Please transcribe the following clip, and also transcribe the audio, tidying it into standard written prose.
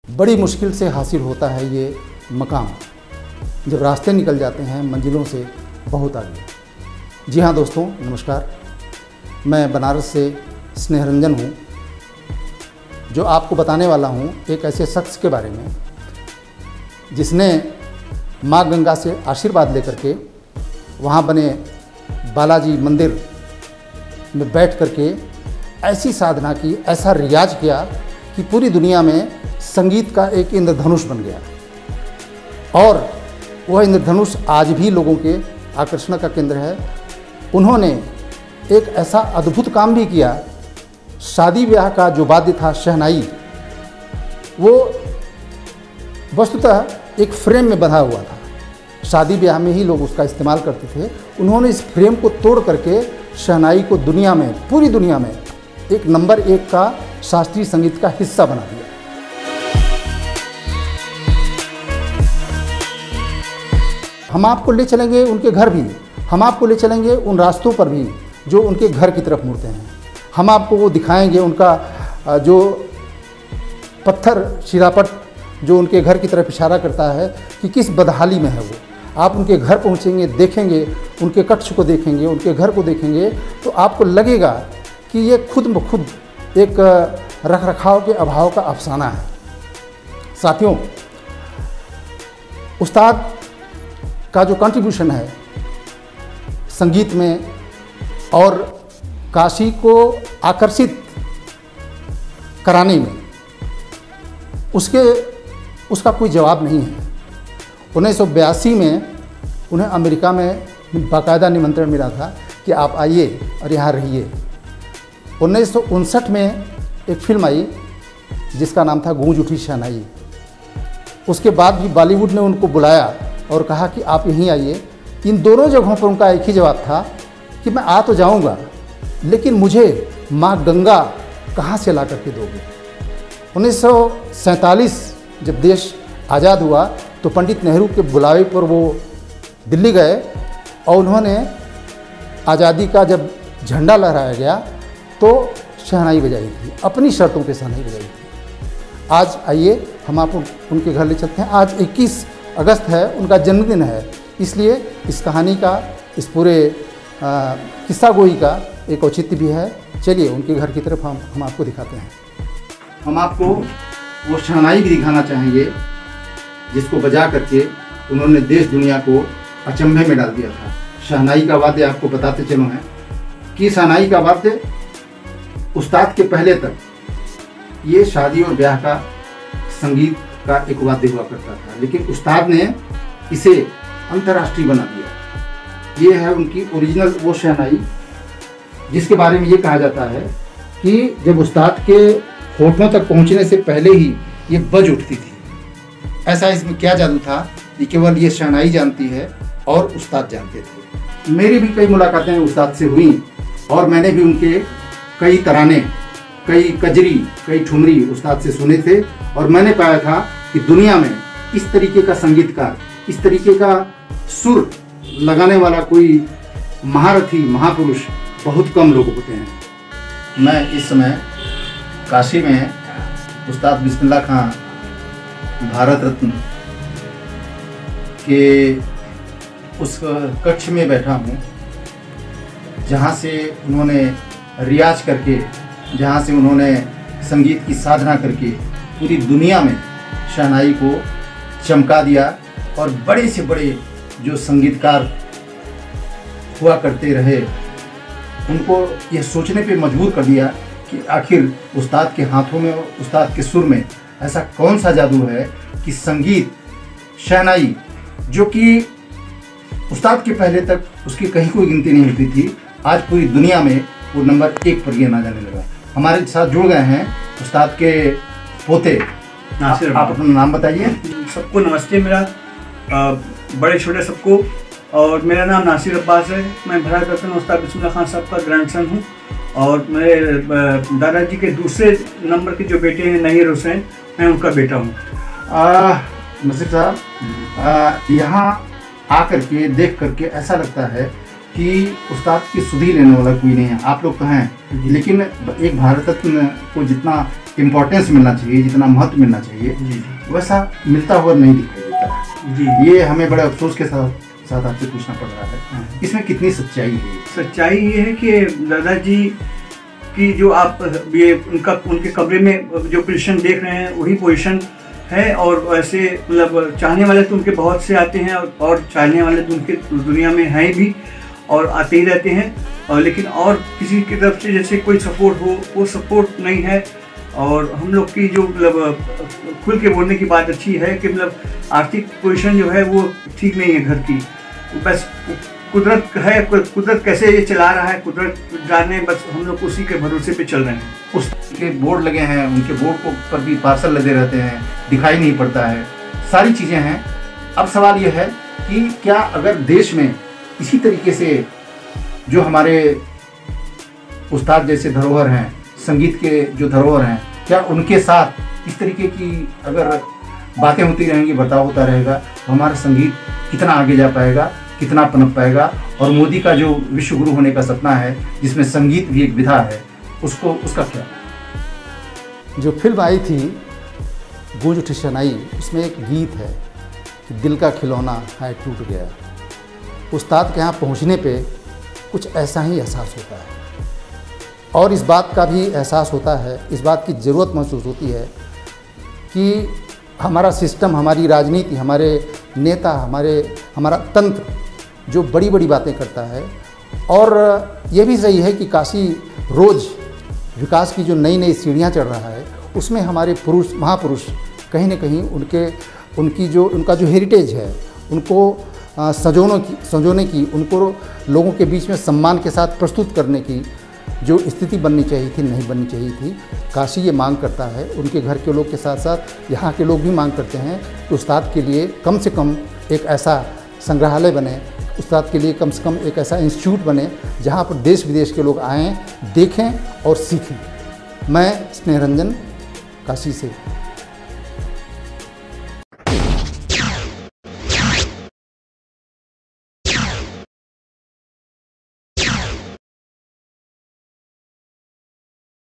बड़ी मुश्किल से हासिल होता है ये मकाम, जब रास्ते निकल जाते हैं मंजिलों से बहुत आगे। जी हाँ दोस्तों, नमस्कार। मैं बनारस से स्नेहरंजन हूँ, जो आपको बताने वाला हूँ एक ऐसे शख्स के बारे में जिसने माँ गंगा से आशीर्वाद लेकर के वहाँ बने बालाजी मंदिर में बैठ कर के ऐसी साधना की, ऐसा रियाज किया कि पूरी दुनिया में संगीत का एक इंद्रधनुष बन गया। और वह इंद्रधनुष आज भी लोगों के आकर्षण का केंद्र है। उन्होंने एक ऐसा अद्भुत काम भी किया। शादी ब्याह का जो वाद्य था शहनाई, वो वस्तुतः एक फ्रेम में बंधा हुआ था। शादी ब्याह में ही लोग उसका इस्तेमाल करते थे। उन्होंने इस फ्रेम को तोड़ करके शहनाई को दुनिया में, पूरी दुनिया में एक नंबर 1 का शास्त्रीय संगीत का हिस्सा बना दिया। हम आपको ले चलेंगे उनके घर भी, हम आपको ले चलेंगे उन रास्तों पर भी जो उनके घर की तरफ मुड़ते हैं। हम आपको वो दिखाएंगे उनका जो पत्थर शिरापट जो उनके घर की तरफ इशारा करता है कि किस बदहाली में है वो। आप उनके घर पहुंचेंगे, देखेंगे, उनके कक्ष को देखेंगे, उनके घर को देखेंगे, तो आपको लगेगा कि ये खुद ब खुद एक रखरखाव के अभाव का अफसाना है। साथियों, उस्ताद का जो कंट्रीब्यूशन है संगीत में और काशी को आकर्षित कराने में, उसका कोई जवाब नहीं है। 1982 में उन्हें अमेरिका में बाकायदा निमंत्रण मिला था कि आप आइए और यहाँ रहिए। 1959 में एक फिल्म आई जिसका नाम था गूंज उठी शहनाई। उसके बाद भी बॉलीवुड ने उनको बुलाया और कहा कि आप यहीं आइए। इन दोनों जगहों पर उनका एक ही जवाब था कि मैं आ तो जाऊंगा, लेकिन मुझे माँ गंगा कहाँ से ला करके दोगे। 1947 जब देश आज़ाद हुआ तो पंडित नेहरू के बुलावे पर वो दिल्ली गए और उन्होंने आज़ादी का जब झंडा लहराया गया तो शहनाई बजाई थी, अपनी शर्तों पे शहनाई बजाई थी। आज आइए हम आप उनके घर ले चलते हैं। आज 21 अगस्त है, उनका जन्मदिन है, इसलिए इस कहानी का, इस पूरे किस्सा गोई का एक औचित्य भी है। चलिए उनके घर की तरफ हम आपको दिखाते हैं। हम आपको वो शहनाई भी दिखाना चाहेंगे जिसको बजा करके उन्होंने देश दुनिया को अचंभे में डाल दिया था। शहनाई का वाद्य आपको बताते चलो हैं कि शहनाई का वाद्य उस्ताद के पहले तक ये शादी और ब्याह का संगीत का एक वाद्य हुआ करता था, लेकिन उस्ताद ने इसे अंतर्राष्ट्रीय बना दिया। ये है उनकी ओरिजिनल वो शहनाई जिसके बारे में ये कहा जाता है कि जब उस्ताद के होठों तक पहुंचने से पहले ही ये बज उठती थी। ऐसा इसमें क्या जादू था, ये केवल ये शहनाई जानती है और उस्ताद जानते थे। मेरी भी कई मुलाकातें उस्ताद से हुई और मैंने भी उनके कई तराने, कई कजरी, कई ठुमरी उस्ताद से सुने थे और मैंने पाया था कि दुनिया में इस तरीके का संगीतकार, इस तरीके का सुर लगाने वाला कोई महारथी, महापुरुष बहुत कम लोग होते हैं। मैं इस समय काशी में उस्ताद बिस्मिल्लाह खां भारत रत्न के उस कक्ष में बैठा हूँ जहाँ से उन्होंने रियाज करके, जहाँ से उन्होंने संगीत की साधना करके पूरी दुनिया में शहनाई को चमका दिया और बड़े से बड़े जो संगीतकार हुआ करते रहे उनको यह सोचने पे मजबूर कर दिया कि आखिर उस्ताद के हाथों में, उस्ताद के सुर में ऐसा कौन सा जादू है कि संगीत शहनाई, जो कि उस्ताद के पहले तक उसकी कहीं कोई गिनती नहीं होती थी, आज पूरी दुनिया में वो नंबर 1 पर गिना जाने लगा। हमारे साथ जुड़ गए हैं उस्ताद के पोते नासिर। आप अपना नाम बताइए। सबको नमस्ते, मेरा बड़े छोटे सबको, और मेरा नाम नासिर अब्बास है। मैं भारत रत्न उस्ताद बिस्मिल्लाह खां साहब का ग्रैंडसन हूँ और मेरे दादाजी के दूसरे नंबर के जो बेटे हैं नहीर हुसैन, मैं उनका बेटा हूँ। नसीर साहब, यहाँ आकर के देख करके ऐसा लगता है कि उस्ताद की सुधि लेने वाला कोई नहीं है। आप लोग तो हैं, लेकिन एक भारत रत्न को जितना इम्पोर्टेंस मिलना चाहिए, जितना महत्व मिलना चाहिए, जी वैसा मिलता हुआ नहीं दिखाई देता है। जी। ये हमें बड़े अफसोस के साथ आपसे पूछना पड़ रहा है, इसमें कितनी सच्चाई है? सच्चाई ये है कि दादाजी की जो आप ये उनके कमरे में जो पोजीशन देख रहे हैं वही पोजीशन है, और वैसे मतलब चाहने वाले तो उनके बहुत से आते हैं और चाहने वाले तो उनके दुनिया में हैं भी और आते ही रहते हैं, और लेकिन और किसी की तरफ से जैसे कोई सपोर्ट हो वो सपोर्ट नहीं है। और हम लोग की जो मतलब खुल के बोलने की बात अच्छी है कि मतलब आर्थिक पोजीशन जो है वो ठीक नहीं है घर की, बस कुदरत है, कुदरत कैसे ये चला रहा है कुदरत जाने, बस हम लोग उसी के भरोसे पे चल रहे हैं। उस के बोर्ड लगे हैं, उनके बोर्ड को पर भी पार्सल लगे रहते हैं, दिखाई नहीं पड़ता है, सारी चीज़ें हैं। अब सवाल यह है कि क्या अगर देश में इसी तरीके से जो हमारे उस्ताद जैसे धरोहर हैं, संगीत के जो धरोहर हैं, क्या उनके साथ इस तरीके की अगर बातें होती रहेंगी, बर्ताव होता रहेगा, तो हमारा संगीत कितना आगे जा पाएगा, कितना पनप पाएगा, और मोदी का जो विश्व गुरु होने का सपना है जिसमें संगीत भी एक विधा है, उसका क्या? जो फिल्म आई थी गूंज उठी शहनाई, उसमें एक गीत है कि दिल का खिलौना है टूट गया। उस्ताद के यहाँ पहुँचने पे कुछ ऐसा ही एहसास होता है, और इस बात का भी एहसास होता है, इस बात की ज़रूरत महसूस होती है कि हमारा सिस्टम, हमारी राजनीति, हमारे नेता, हमारा तंत्र जो बड़ी बड़ी बातें करता है, और यह भी सही है कि काशी रोज़ विकास की जो नई नई सीढ़ियाँ चढ़ रहा है, उसमें हमारे पुरुष महापुरुष कहीं न कहीं उनका जो हेरिटेज है उनको संजोने की, उनको लोगों के बीच में सम्मान के साथ प्रस्तुत करने की जो स्थिति बननी चाहिए थी, नहीं बननी चाहिए थी। काशी ये मांग करता है, उनके घर के लोग के साथ साथ यहाँ के लोग भी मांग करते हैं कि उस्ताद के लिए कम से कम एक ऐसा संग्रहालय बने, उस्ताद के लिए कम से कम एक ऐसा इंस्टीट्यूट बने जहाँ पर देश विदेश के लोग आएँ, देखें और सीखें। मैं स्नेह रंजन, काशी से।